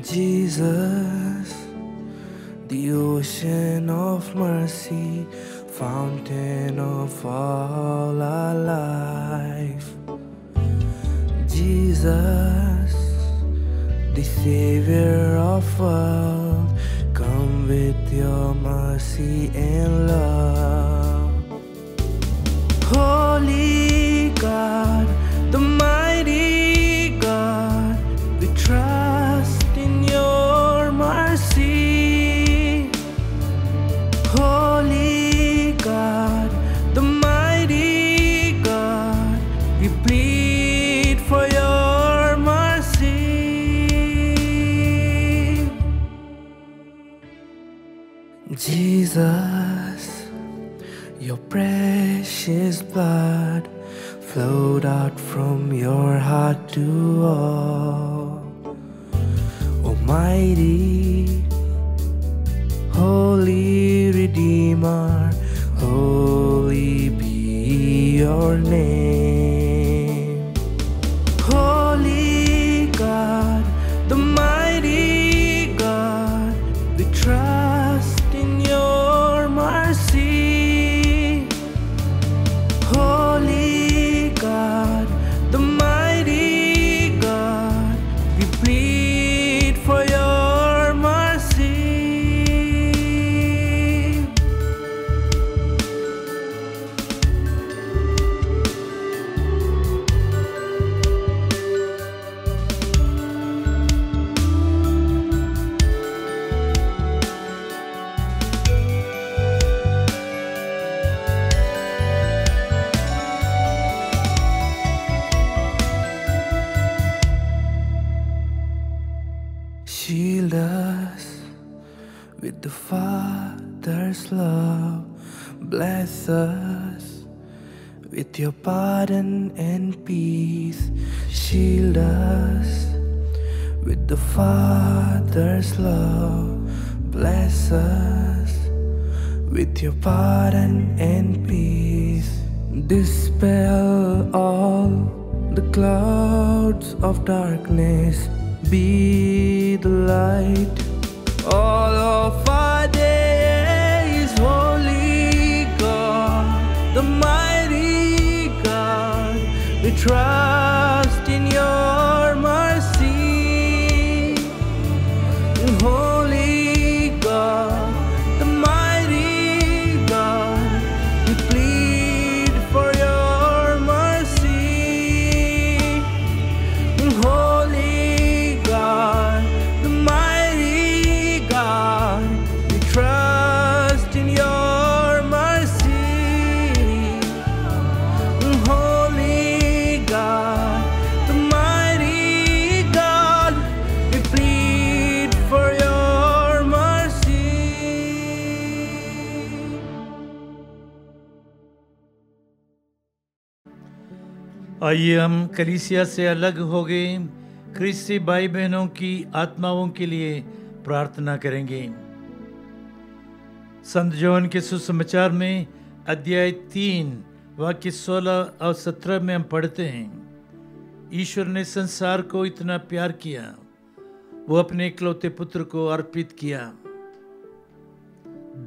Jesus, the ocean of mercy, fountain of all our life. Jesus, the Savior of world, come with your mercy and love. Holy God, the mighty God, we trust in your mercy. Holy God, the mighty God, we plead for your mercy. Jesus, your precious blood flowed out from your heart to all. Almighty, holy Redeemer, holy be your name. Holy God, the mighty God, we trust in your mercy. Holy God, the mighty God, we plead for your mercy. Shield us with the Father's love. Bless us with your pardon and peace. Shield us with the Father's love. Bless us with your pardon and peace. Dispel all the clouds of darkness. Be the light. All of our days, holy God, the mighty God, we trust in your mercy. Holy God, the mighty God, we plead for your mercy. Holy God, the mighty God, we trust in your mercy. Holy God, the mighty God, we plead for your mercy. आइए हम कलीसिया से अलग हो गए ख्रिस्ती भाई बहनों की आत्माओं के लिए प्रार्थना करेंगे। संत जॉन के सुसमाचार में अध्याय 3 वाक्य 16 और 17 में हम पढ़ते हैं, ईश्वर ने संसार को इतना प्यार किया, वो अपने इकलौते पुत्र को अर्पित किया,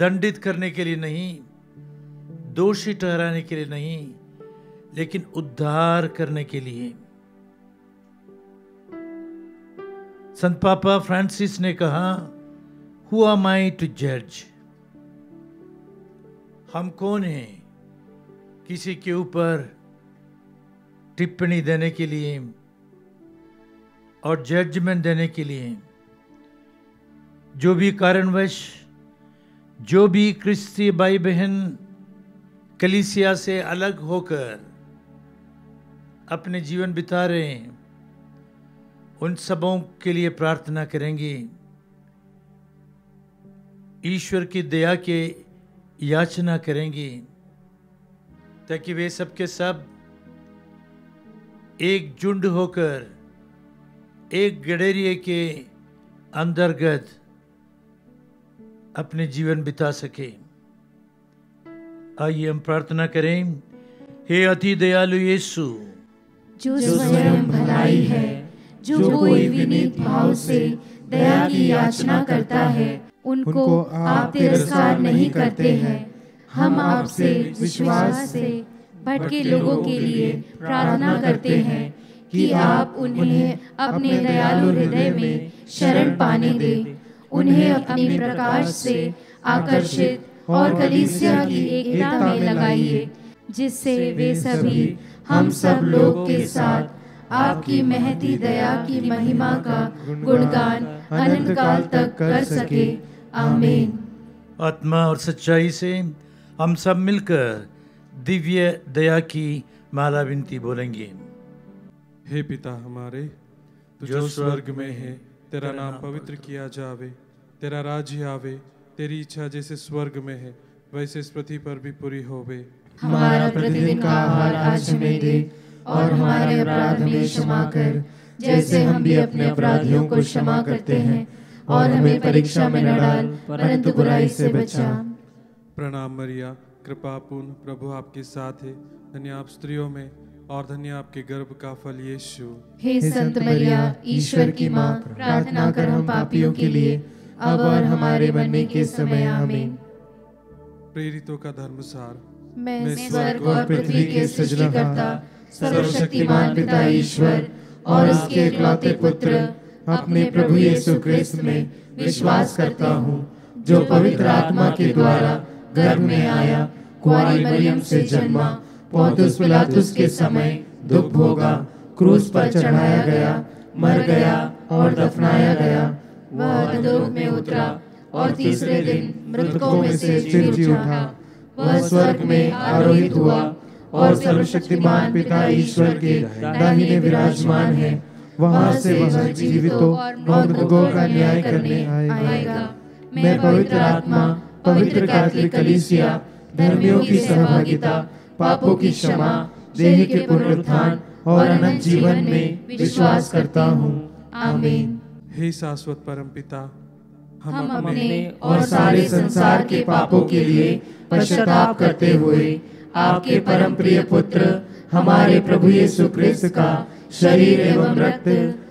दंडित करने के लिए नहीं, दोषी ठहराने के लिए नहीं, लेकिन उद्धार करने के लिए। संत पापा फ्रांसिस ने कहा, हु एम आई टू जज? हम कौन हैं किसी के ऊपर टिप्पणी देने के लिए और जजमेंट देने के लिए? जो भी कारणवश जो भी क्रिस्ती भाई बहन कलीसिया से अलग होकर अपने जीवन बिता रहे हैं, उन सबों के लिए प्रार्थना करेंगे। ईश्वर की दया के याचना करेंगे ताकि वे सबके सब एक झुंड होकर एक गडेरिए के अंतर्गत अपने जीवन बिता सके। आइए हम प्रार्थना करें। हे अति दयालु यीशु, जो स्वयं भलाई है, जो कोई विनीत भाव से दया की याचना करता है, उनको आप तिरस्कार नहीं करते हैं। हम आपसे विश्वास से भटके लोगों के लिए प्रार्थना करते हैं कि आप उन्हें अपने दयालु हृदय में शरण पाने दें, उन्हें अपने प्रकाश से आकर्षित और कलीसिया की एकता में लगाइए, जिससे वे सभी हम सब लोग के साथ आपकी महती दया की महिमा का गुणगान अनंत काल तक कर सके। आमीन। आत्मा और सच्चाई से हम सब मिलकर दिव्य दया की माला विनती बोलेंगे। हे पिता हमारे, तू जो स्वर्ग में है, तेरा नाम पवित्र किया जावे, तेरा राज्य आवे, तेरी इच्छा जैसे स्वर्ग में है वैसे इस पृथ्वी पर भी पूरी होवे। हमारा प्रतिदिन का आहार आज हमें दे, और हमारे अपराध हमें क्षमा कर, जैसे हम भी अपने अपराधियों को क्षमा करते हैं, और हमें परीक्षा में न डाल, परंतु बुराई से बचा। प्रणाम मरिया, कृपा पूर्ण, प्रभु आपके साथ है। धन्य आप स्त्रियों में और धन्य आपके गर्भ का फल यीशु। हे संत मरिया, ईश्वर की माँ, प्रार्थना कर हम पापियों के लिए, अब और हमारे मरने के समय। आमीन। प्रेरितों का धर्मसार। मैं स्वर्ग और पृथ्वी के सृष्टिकर्ता, सर्वशक्तिमान पिता ईश्वर और उसके इकलौते पुत्र अपने प्रभु यीशु क्रिस्त में विश्वास करता हूँ, जो पवित्र आत्मा के द्वारा गर्भ में आया, कुंवारी मरियम से जन्मा, पोंतुस पिलातुस के समय दुख भोगा, क्रूस पर चढ़ाया गया, मर गया और दफनाया गया। वह अधोलोक में उतरा और तीसरे दिन मृतकों में से जी उठा। वह स्वर्ग में आरोहित हुआ और सर्वशक्तिमान पिता ईश्वर के दाहिने विराजमान है। वहां से वह जीवितों और मृतकों का न्याय करने आएगा। मैं पवित्र आत्मा, पवित्र कैथोलिक कलीसिया, धर्मियों की सहभागिता, पापों की क्षमा, देह के पुनरुत्थान और अनंत जीवन में विश्वास करता हूँ। आमीन। हे शाश्वत परमपिता, हम अपने और सारे संसार के पापों के लिए पश्चाताप करते हुए आपके परम प्रिय पुत्र हमारे प्रभु यीशु क्रिस्त का शरीर एवं रक्त,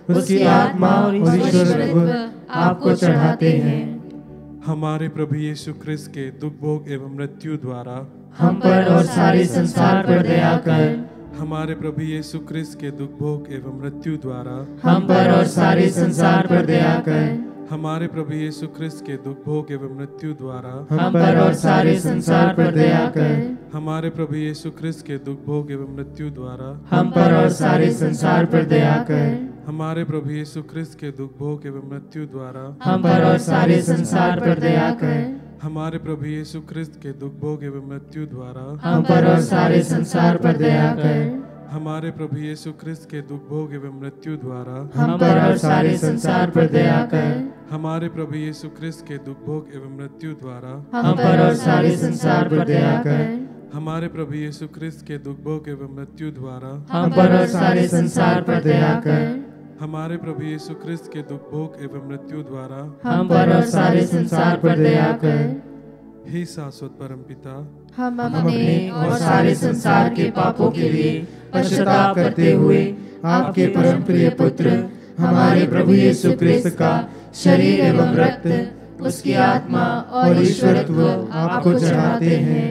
उसकी आत्मा और ईश्वरत्व आपको चढ़ाते हैं। हमारे प्रभु यीशु क्रिस्त के दुख भोग एवं मृत्यु द्वारा हम पर और सारे संसार पर दया कर। हमारे प्रभु यीशु क्रिस्त के दुख भोग एवं मृत्यु द्वारा हम पर और सारे संसार पर दया कर। हमारे प्रभु यीशु क्रिस्त के दुख भोग एवं मृत्यु द्वारा हम पर और सारे संसार पर दया कर। हमारे प्रभु यीशु क्रिस्त के दुख भोग एवं मृत्यु द्वारा हम पर और सारे संसार पर दया कर। हमारे प्रभु यीशु क्रिस्त के दुख भोग एवं मृत्यु द्वारा हम पर और सारे संसार पर दया कर। हमारे प्रभु यीशु क्रिस्त के दुख भोग एवं मृत्यु द्वारा हम पर और सारे संसार पर दया कर। हमारे प्रभु यीशु क्रिस्त के दुख भोग एवं मृत्यु द्वारा हम पर और सारे संसार पर दया कर। हमारे प्रभु यीशु क्रिस्त के दुख भोग एवं मृत्यु द्वारा हम पर और सारे संसार पर दया कर। हमारे प्रभु यीशु क्रिस्त के दुख भोग एवं मृत्यु द्वारा हम पर और सारे संसार पर दया कर। हमारे प्रभु यीशु क्रिस्त के दुख भोग एवं मृत्यु द्वारा हम पर और सारे संसार पर दया कर। हे शाश्वत परमपिता, हम अपने और सारे संसार के पापों के लिए पश्चाताप करते हुए आपके परम प्रिय पुत्र हमारे प्रभु यीशु क्रिस्त का शरीर एवं रक्त, उसकी आत्मा और ईश्वरत्व आपको चढ़ाते हैं।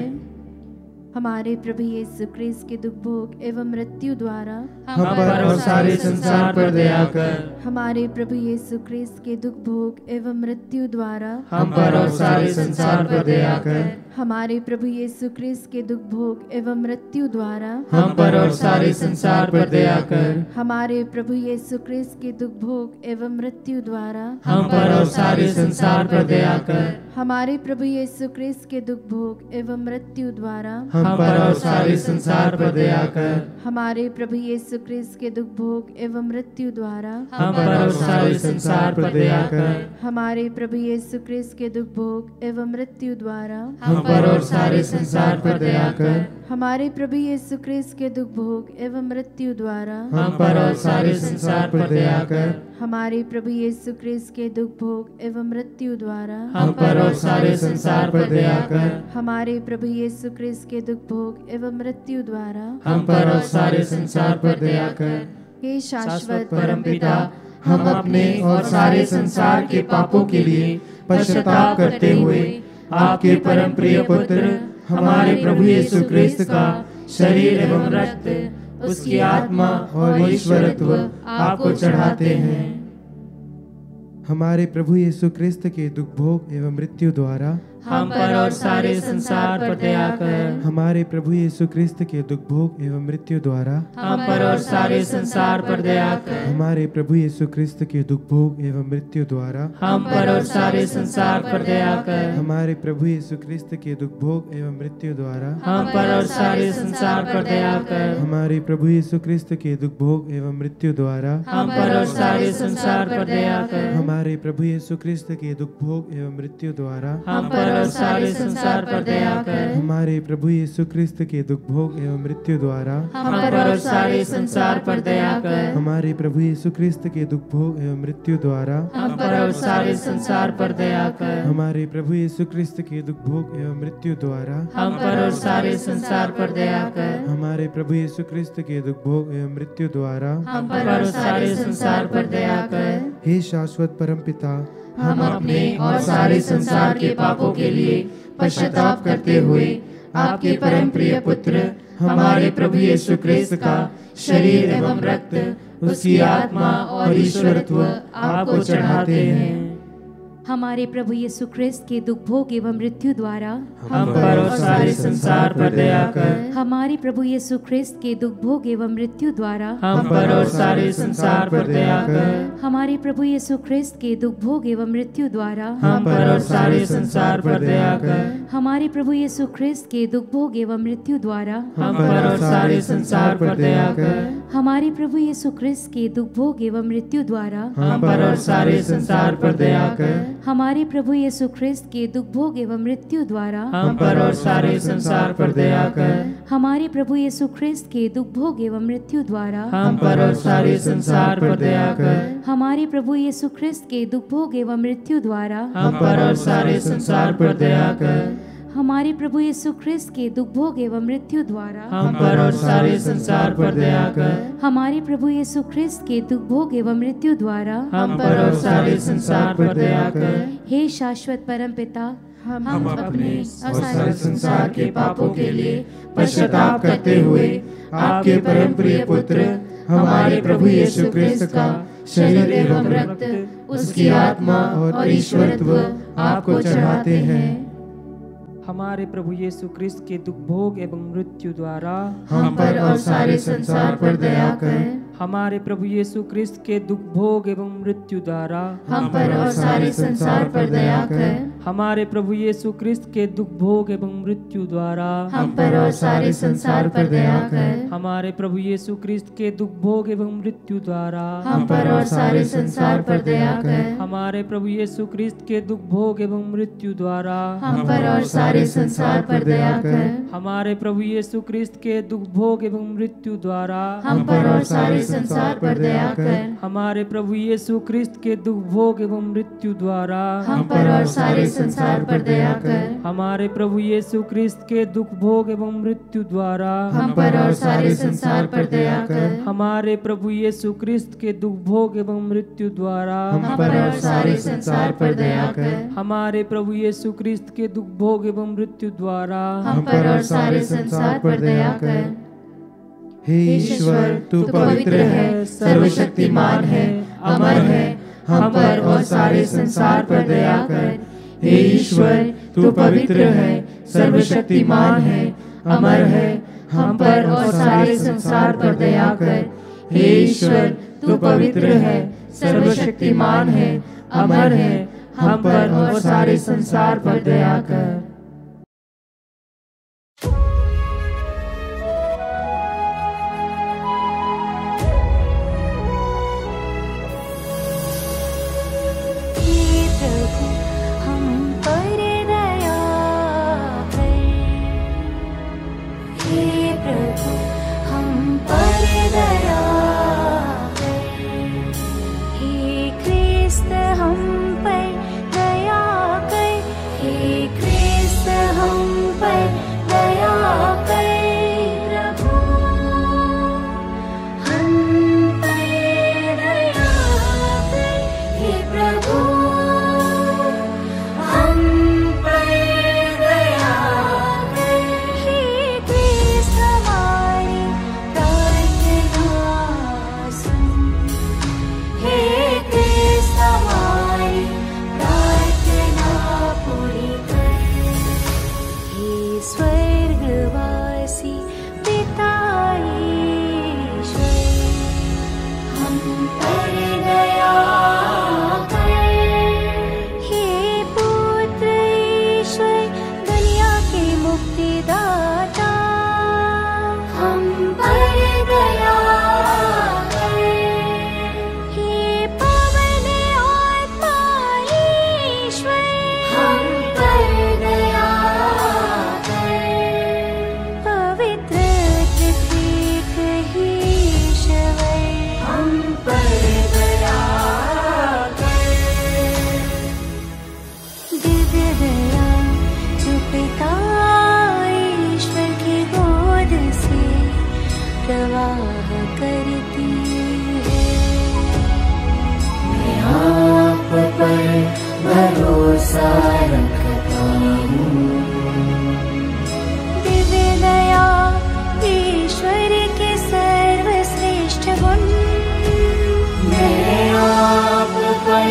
हमारे प्रभु यीशु क्रिस्त के दुख भोग एवं मृत्यु द्वारा हम पर और सारे संसार पर दया कर। हमारे प्रभु यीशु क्रिस्त के दुख भोग एवं मृत्यु द्वारा हम पर और सारे संसार पर दया कर। हमारे प्रभु यीशु क्रिस्त के दुख भोग एवं मृत्यु द्वारा हम पर और सारे संसार पर दया कर। हमारे प्रभु यीशु क्रिस्त के दुख भोग एवं मृत्यु द्वारा हम पर और सारे संसार पर दया कर। हमारे प्रभु यीशु क्रिस्त के दुख भोग एवं मृत्यु द्वारा हम पर और सारे संसार पर दया कर। हमारे प्रभु यीशु क्रिस्त के दुख भोग एवं मृत्यु द्वारा हम पर और सारे संसार पर दया कर। हमारे प्रभु यीशु क्रिस्त के दुख भोग एवं मृत्यु द्वारा हम पर और सारे संसार पर दया कर। हमारे प्रभु यीशु क्रिस्त के दुख भोग एवं मृत्यु द्वारा हम पर और सारे संसार पर दया कर। हमारे प्रभु यीशु क्रिस्त के दुख भोग एवं मृत्यु द्वारा हम पर और सारे संसार पर दया कर। हमारे प्रभु यीशु क्रिस्त के दुख भोग एवं मृत्यु द्वारा हम पर और सारे संसार पर दया कर। हे शाश्वत शाश्वत परमपिता, हम अपने और सारे संसार के पापों के लिए पश्चाताप करते हुए आपके परम प्रिय पुत्र हमारे प्रभु यीशु क्रिस्त का शरीर एवं रक्त, उसकी आत्मा और ईश्वरत्व आपको चढ़ाते हैं। हमारे प्रभु यीशु क्रिस्त के दुख भोग एवं मृत्यु द्वारा हम पर और सारे संसार पर दया कर। हमारे प्रभु यीशु क्रिस्त के दुख भोग एवं मृत्यु द्वारा हम पर और सारे संसार पर दया कर। हमारे प्रभु यीशु क्रिस्त के दुख भोग एवं मृत्यु द्वारा हम पर और सारे संसार पर दया कर। हमारे प्रभु यीशु क्रिस्त के दुख भोग एवं मृत्यु द्वारा हम पर और सारे संसार पर दया कर। हमारे प्रभु यीशु क्रिस्त के दुख भोग एवं मृत्यु द्वारा हम पर और सारे संसार पर दया कर। हमारे प्रभु यीशु क्रिस्त के दुख भोग एवं मृत्यु द्वारा हम पर और सारे संसार पर दया कर। हमारे प्रभु यीशु क्रिस्त के दुख भोग एवं मृत्यु द्वारा हम पर और सारे संसार पर दया कर। हमारे प्रभु यीशु क्रिस्त के दुख भोग एवं मृत्यु द्वारा हम पर और सारे संसार पर दया कर। हमारे प्रभु यीशु क्रिस्त के दुख भोग एवं मृत्यु द्वारा हम पर और सारे संसार पर दया कर। हमारे प्रभु यीशु क्रिस्त के दुख भोग एवं मृत्यु द्वारा हम पर और सारे संसार पर दया कर। हे शाश्वत परम पिता, हम अपने और सारे संसार के पापों के लिए पश्चाताप करते हुए आपके परम प्रिय पुत्र हमारे प्रभु यीशु क्रिस्त का शरीर एवं रक्त, उसकी आत्मा और ईश्वरत्व आपको चढ़ाते हैं। हमारे प्रभु यीशु क्रिस्त के दुख भोग एवं मृत्यु द्वारा हम पर और सारे संसार पर दया कर। हमारे प्रभु यीशु क्रिस्त के दुख भोग एवं मृत्यु द्वारा हम पर और सारे संसार पर दया कर। हमारे प्रभु यीशु क्रिस्त के दुख भोग एवं मृत्यु द्वारा हम पर और सारे संसार पर दया कर। हमारे प्रभु यीशु क्रिस्त के दुख भोग एवं मृत्यु द्वारा हम पर और सारे संसार पर दया कर। हमारे प्रभु यीशु क्रिस्त के दुख भोग एवं मृत्यु द्वारा हम पर और सारे संसार पर दया कर। हमारे प्रभु यीशु क्रिस्त के दुख भोग एवं मृत्यु द्वारा हम पर और सारे संसार पर दया कर। हमारे प्रभु यीशु क्रिस्त के दुख भोग एवं मृत्यु द्वारा हम पर और सारे संसार पर दया कर। हमारे प्रभु यीशु क्रिस्त के दुख भोग एवं मृत्यु द्वारा हम पर और सारे संसार पर दया कर। हमारे प्रभु यीशु क्रिस्त के दुख भोग एवं मृत्यु द्वारा हम पर और सारे संसार पर दया कर। हमारे प्रभु यीशु क्रिस्त के दुख भोग एवं मृत्यु द्वारा हम पर और सारे संसार पर दया कर। हे शाश्वत परम पिता, हम अपने और सारे संसार के पापों के लिए पश्चाताप करते हुए आपके परम प्रिय पुत्र हमारे प्रभु यीशु क्रिस्त का शरीर एवं रक्त, उसकी आत्मा और ईश्वरत्व आपको चढ़ाते हैं। हमारे प्रभु यीशु क्रिस्त के दुख भोग एवं मृत्यु द्वारा हम पर और सारे संसार पर दया कर। हमारे प्रभु यीशु क्रिस्त के दुख भोग एवं मृत्यु द्वारा हम पर और सारे संसार पर दया कर। हमारे प्रभु यीशु क्रिस्त के दुख भोग एवं मृत्यु द्वारा हम पर और सारे संसार पर दया कर। हमारे प्रभु यीशु क्रिस्त के दुख भोग एवं मृत्यु द्वारा हम पर और सारे संसार पर दया कर। हमारे प्रभु यीशु क्रिस्त के दुख भोग एवं मृत्यु द्वारा हम पर और सारे संसार पर दया कर। हमारे प्रभु यीशु क्रिस्त के दुख भोग एवं मृत्यु द्वारा हम पर और सारे संसार पर दया कर। हमारे प्रभु यीशु क्रिस्त के दुख भोग एवं मृत्यु द्वारा हम पर और सारे संसार पर दया कर। हमारे प्रभु यीशु क्रिस्त के दुख भोग एवं मृत्यु द्वारा हम पर और सारे संसार पर दया कर। हमारे प्रभु यीशु क्रिस्त के दुख भोग एवं मृत्यु द्वारा हम पर और सारे संसार पर दया कर। हमारे प्रभु यीशु क्रिस्त के दुख भोग एवं मृत्यु द्वारा हम पर और सारे संसार पर दया कर। हे ईश्वर, तू पवित्र है, सर्वशक्तिमान है, अमर है, हम पर और सारे संसार पर दया कर। हे ईश्वर, तू पवित्र है, सर्वशक्तिमान है, अमर है, हम पर और सारे संसार पर दया कर। हे ईश्वर, तू पवित्र है, सर्वशक्तिमान है, अमर है, हम पर और सारे संसार पर दया कर। हम पर दया कर, हे दाता हम पर दया कर। हे पवन आत्मा ईश्वर हम पर दया कर। पवित्र त्रित्विक ईश्वर हम पर दया कर। दिव्य दया जो पिता ईश्वर की गोद से प्रवाह करती है। मैं आप पर भरोसा रखता हूँ। दिव्य दया ईश्वर के सर्वश्रेष्ठ गुण मैं आप पर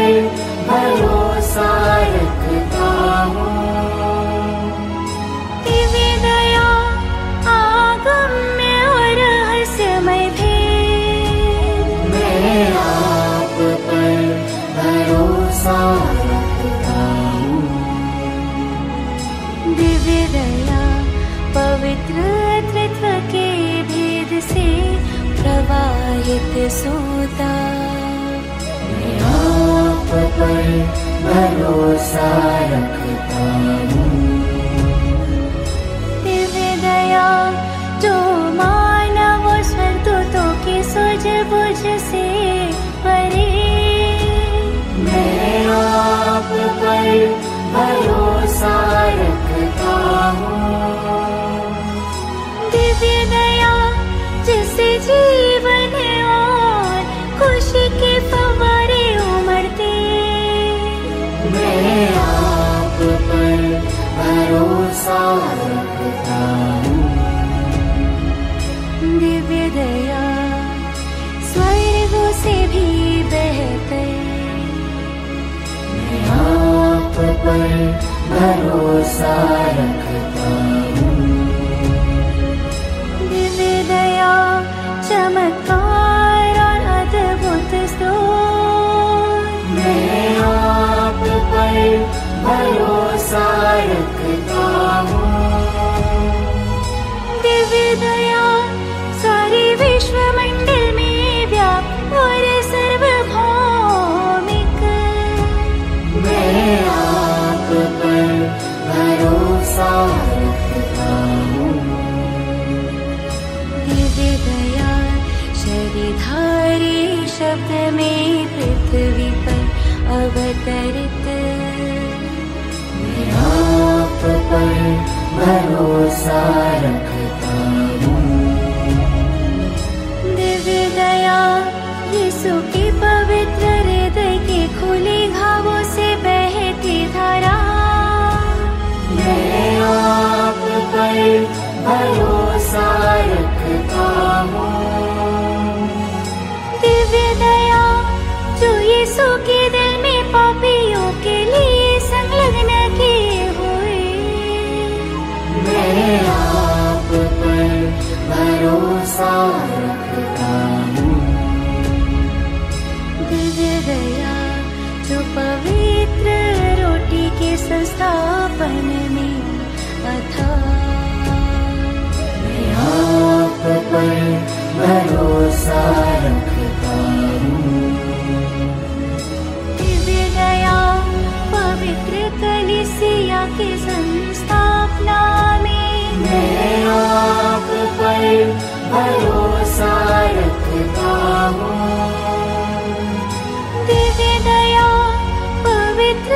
भरोसा रखता हूँ। दिव्य दया आगम्य और रहस्यमय भेद मैं आप पर भरोसा रखता हूँ। दिव्य दया पवित्र तत्व के भेद से प्रवाहित सोता मैं आप पर भरोसा रखता हूँ। दिव्य दया जो मानव और स्वर्गदूतों की सूझबूझ से परे मैं आप पर भरोसा रखता हूँ। दिव्य दया जिससे जीवन और खुशी के फव्वारे उमड़ते मैं आप पर भरोसा रखता हूँ। दिव्य दया स्वर्गों से भी बेहतर मैं आप पर भरोसा रखता हूँ। दिव्य दया चमत्कार और अद्भुत स्रोत मैं आप पर भरोसा रखता हूँ। दिव्य दया सारे विश्व मंडल में व्याप्त और सार्वभौमिक मैं आप पर भरोसा रखता हूँ। दिव्य दया शरीरधारी शब्द में पृथ्वी पर अवतरित मैं आप पर भरोसा रखता हूँ। दिव्य दया यीशु की पवित्र हृदय के खुले घावों से बहती धारा मैं आप पर भरोसा रखता हूँ। दिव्य दया जो यीशु के दिल में पापियों के लिए संलग्न किए हुए मैं आप पर भरोसा रखता हूँ। दिव्य दया जो पवित्र रोटी के संस्थापन में अथाह मैं आप पर भरोसा रखता हूँ। दिव्य दया पवित्र कलीसिया की संस्थापना में मैं आप पर भरोसा रखता हूँ। दिव्य दया पवित्र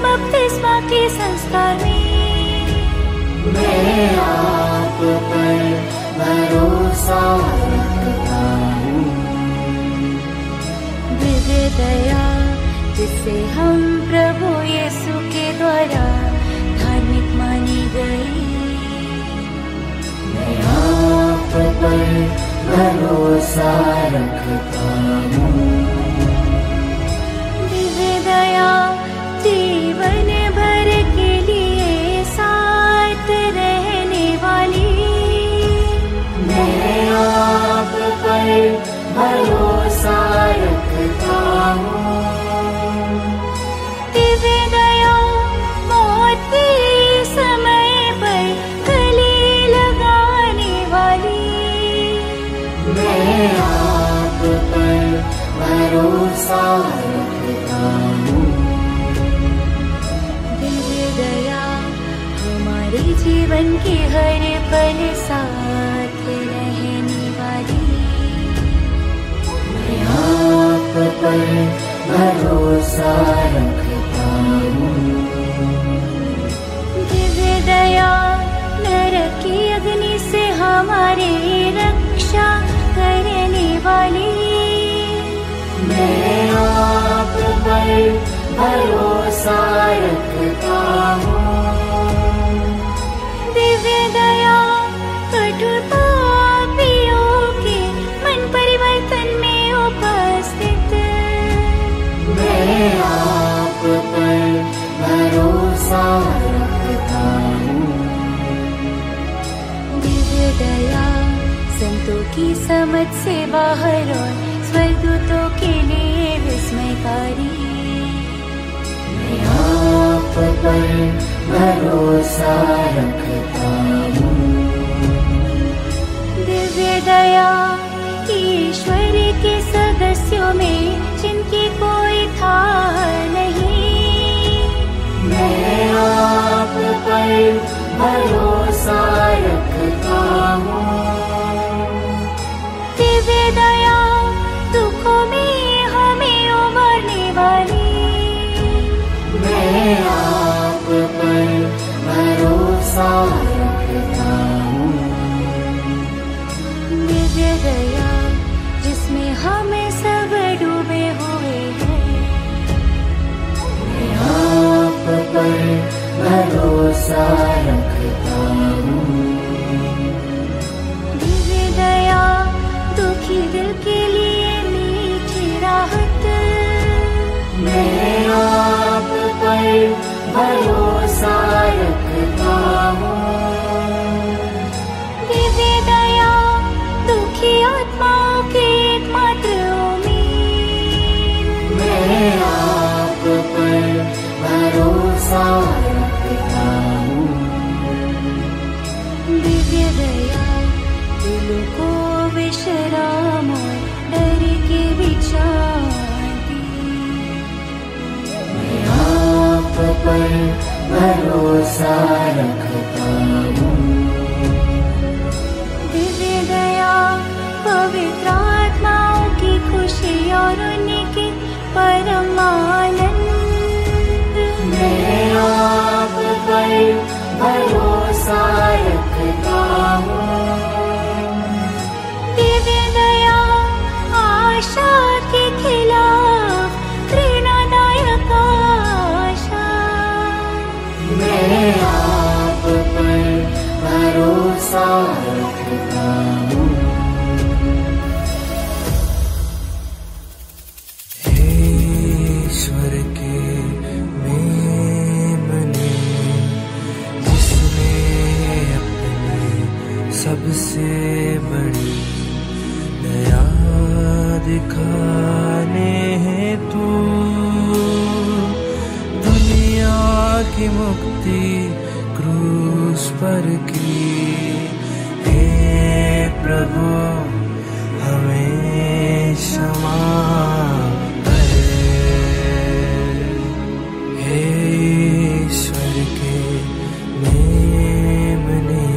बपतिस्मा के संस्कार में मैं आप पर भरोसा रखता हूँ। दिव्य दया जिससे हम प्रभु यीशु के द्वारा धार्मिक मानी गई मैं आप पर भरोसा रखता हूँ। दिव्य दया जीवन भर के लिए साथ रहने वाली मैं आप पर भरोसा रखता हूँ। दिव्य दया मौत के समय पर कलीसिया भरोसा रखता हूँ। दिव्य दया हमारे जीवन के हर पल साथ रहने वाली, मैं आप पर भरोसा रखता हूँ। दिव्य दया नरक की अग्नि से हमारी रक्षा करने वाली, मैं आप पर भरोसा रखता हूँ। दिव्य दया कठोर पापियों के मन परिवर्तन में उपस्थित, मैं आप पर भरोसा रखता हूँ। दिव्य दया संतों की समझ से बाहर और स्वर्गदूतों के लिए विस्मयकारी, मैं आप पर भरोसा रखता हूँ। दिव्य दया ईश्वर के सदस्यों में जिनकी कोई था नहीं, मैं आप पर भरोसा रखता हूँ। दिव्य दया दुखों में हमें उबारने वाली, मैं आप पर भरोसा रखता हूँ। दिव्य दया जिसमें हमें सब डूबे हुए हैं, मैं आप पर भरोसा रखता हूँ। दिव्य दया दुखी दिल के लिए मीठी राहत, मैं आप पर भरोसा रखता हूँ। दिव्य दया दुखी आत्माओं की एकमात्र उम्मीद, मैं आप पर भरोसा रखता हूँ। दिव्य दया दिलों को विश्राम और डर के विचारती, मैं आप पर भरोसा रखता हूँ। दिव्य दया पवित्र आत्माओं की खुशी और उनके परम आनंद, मैं आप पर भरोसा रखता हूँ। दिव्य दया आशा के खिलाफ प्रेरणादायक आशा, मैं आप पर भरोसा रखता हूँ। ईश्वर के मेमने जिसने अपनी सबसे बड़ी दया दिखाने हेतु दुनिया की मुक्ति क्रूस पर की, हे प्रभु हमें क्षमा करे। हे ईश्वर के मेमने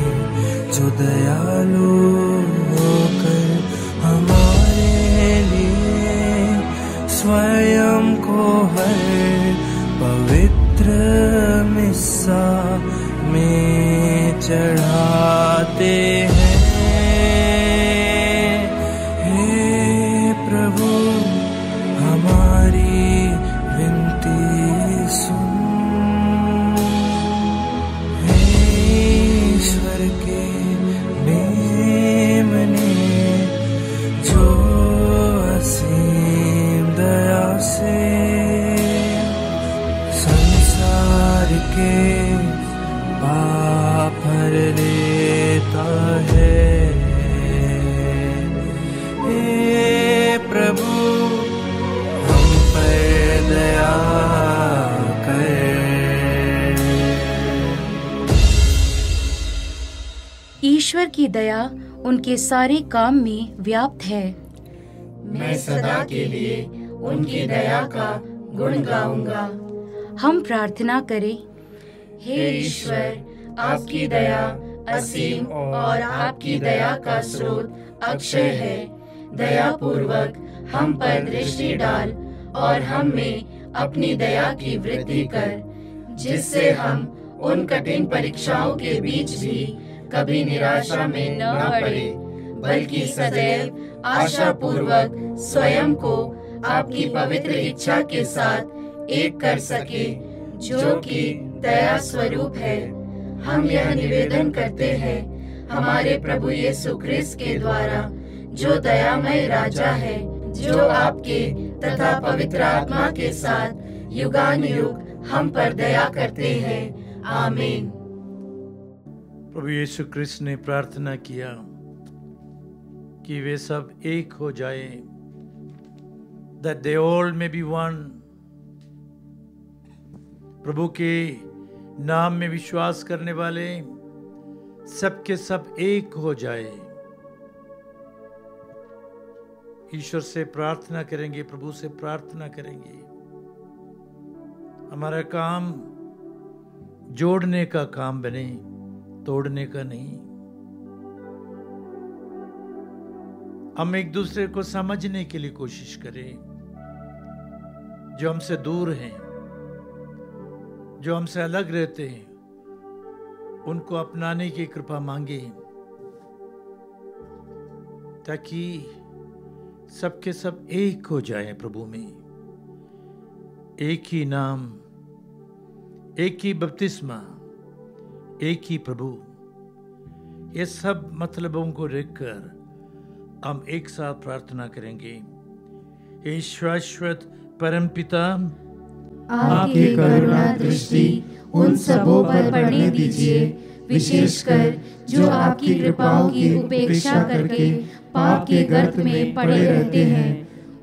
जो दयालु होकर हमारे लिए स्वयं को हर पवित्र मिस्सा में चढ़ाते हैं, हे प्रभु हमारी विनती सुन। हे ईश्वर के मेमने जो असीम दया से संसार के पाप हर लेता है, हे प्रभु हम पर दया कर। ईश्वर की दया उनके सारे काम में व्याप्त है। मैं सदा के लिए उनकी दया का गुण गाऊंगा। हम प्रार्थना करें। हे ईश्वर, आपकी दया असीम और आपकी दया का स्रोत अक्षय है। दया पूर्वक हम पर दृष्टि डाल और हम में अपनी दया की वृद्धि कर, जिससे हम उन कठिन परीक्षाओं के बीच भी कभी निराशा में न पड़े, बल्कि सदैव आशा पूर्वक स्वयं को आपकी पवित्र इच्छा के साथ एक कर सके, जो कि दया स्वरूप है। हम यह निवेदन करते हैं हमारे प्रभु यीशु ख्रिस्त के द्वारा, जो दयामय राजा है, जो आपके तथा पवित्र आत्मा के साथ युगानुयुग हम पर दया करते हैं। आमीन। प्रभु यीशु ख्रिस्त ने प्रार्थना किया कि वे सब एक हो जाए, that they all may be one। प्रभु के नाम में विश्वास करने वाले सब के सब एक हो जाए। ईश्वर से प्रार्थना करेंगे, प्रभु से प्रार्थना करेंगे। हमारा काम जोड़ने का काम बने, तोड़ने का नहीं। हम एक दूसरे को समझने के लिए कोशिश करें। जो हमसे दूर हैं, जो हमसे अलग रहते हैं, उनको अपनाने की कृपा मांगे, ताकि सबके सब एक हो जाएं प्रभु में। एक ही नाम, एक ही बपतिस्मा, एक ही प्रभु। ये सब मतलबों को रखकर हम एक साथ प्रार्थना करेंगे। हे शाश्वत परम पिता, आपकी करुणा दृष्टि उन सबों पर पड़ने दीजिए, विशेषकर जो आपकी कृपाओं की उपेक्षा करके पाप के गर्त में पड़े रहते हैं।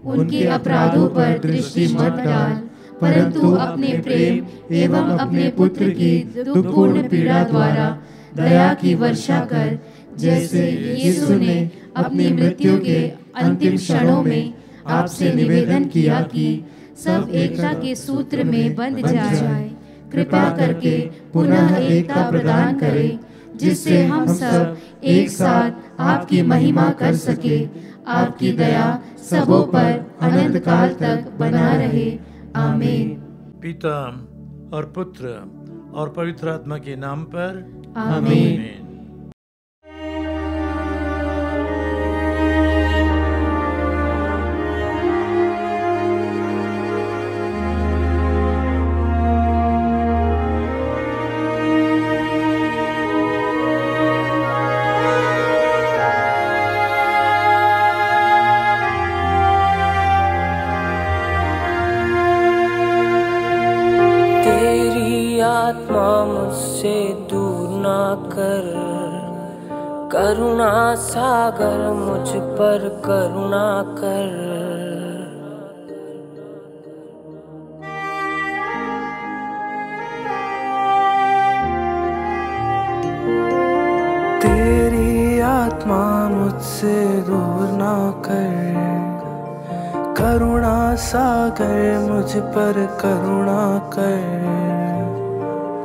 उनके अपराधों पर दृष्टि मत डाल, परंतु अपने प्रेम एवं अपने पुत्र की दुखपूर्ण पीड़ा द्वारा दया की वर्षा कर, जैसे यीशु ने अपनी मृत्यु के अंतिम क्षणों में आपसे निवेदन किया कि सब एकता के सूत्र में बंध जाए। कृपा करके पुनः एकता प्रदान करें, जिससे हम सब एक साथ आपकी महिमा कर सके। आपकी दया सबों पर अनंत काल तक बना रहे। आमीन। पिता और पुत्र और पवित्र आत्मा के नाम पर आमीन। करुणा सागर मुझ पर करुणा कर। तेरी आत्मा मुझसे दूर ना कर, करुणा सागर मुझ पर करुणा कर।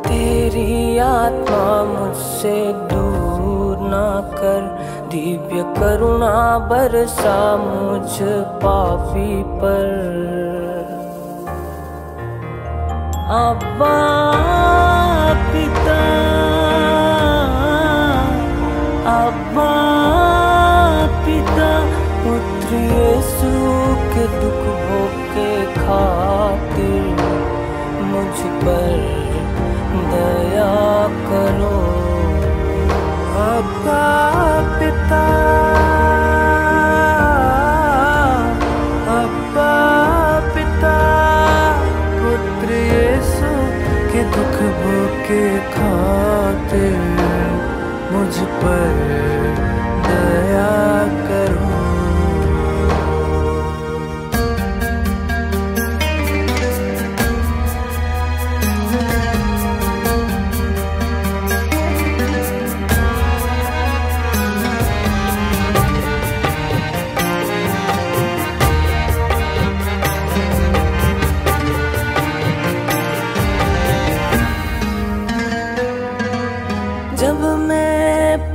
तेरी आत्मा मुझसे दूर ना कर, दिव्य करुणा बरसा मुझ पापी पर। अब्बा पिता, अब्बा पिता, पुत्र यीशु के दुख भोग के खातिर मुझ पर दया करो। अब्बा पिता, अब्बा पिता, पुत्र यीशु के दुख भोग के खातिर मुझ पर दया करो।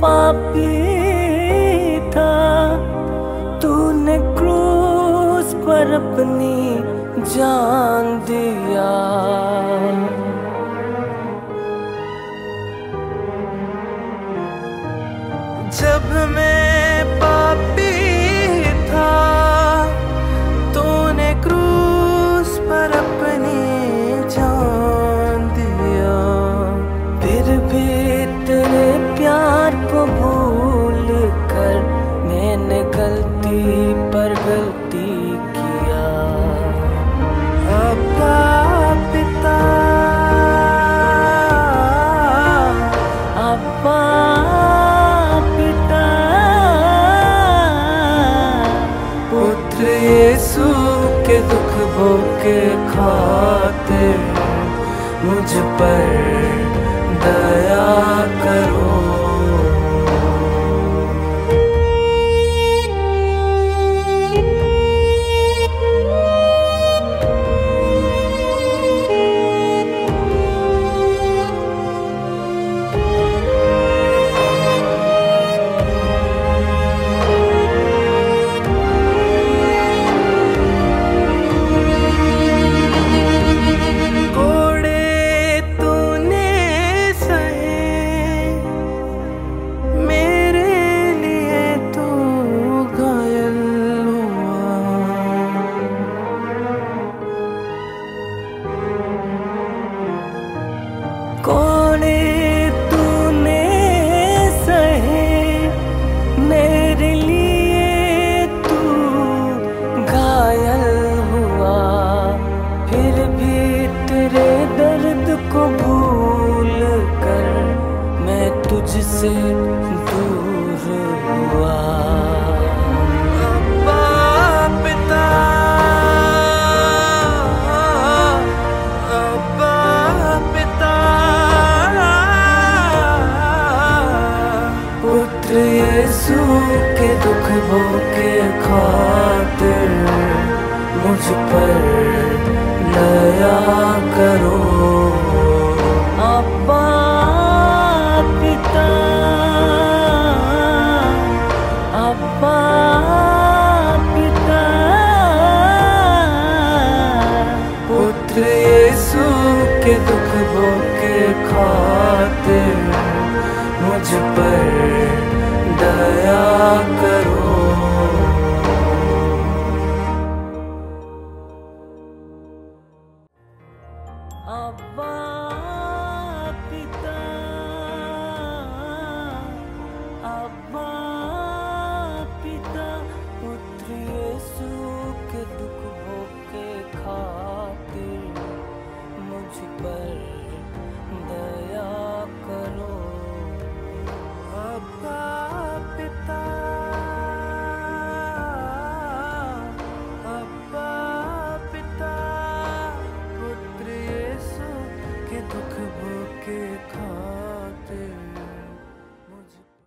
पापी था, तूने क्रूस पर अपनी जान दिया। जब मैं पापी था, तूने क्रूस पर अपनी जान दिया। फिर भी तेरे प्यार को भूल कर मैंने गलती पर गलती किया। अब्बा पिता, अब्बा पुत्र यीशु के दुख भोग के खातिर मुझ पर दया करो। कोड़े तूने सहे मेरे लिए, तू घायल हुआ। फिर भी तेरे दर्द को भूल कर मैं तुझसे दूर हुआ। यीशु के दुख भोग के खातिर मुझ पर दया करो। अब्बा पिता, अब्बा पिता, पुत्र यीशु के दुख भोग के खातिर मुझ पर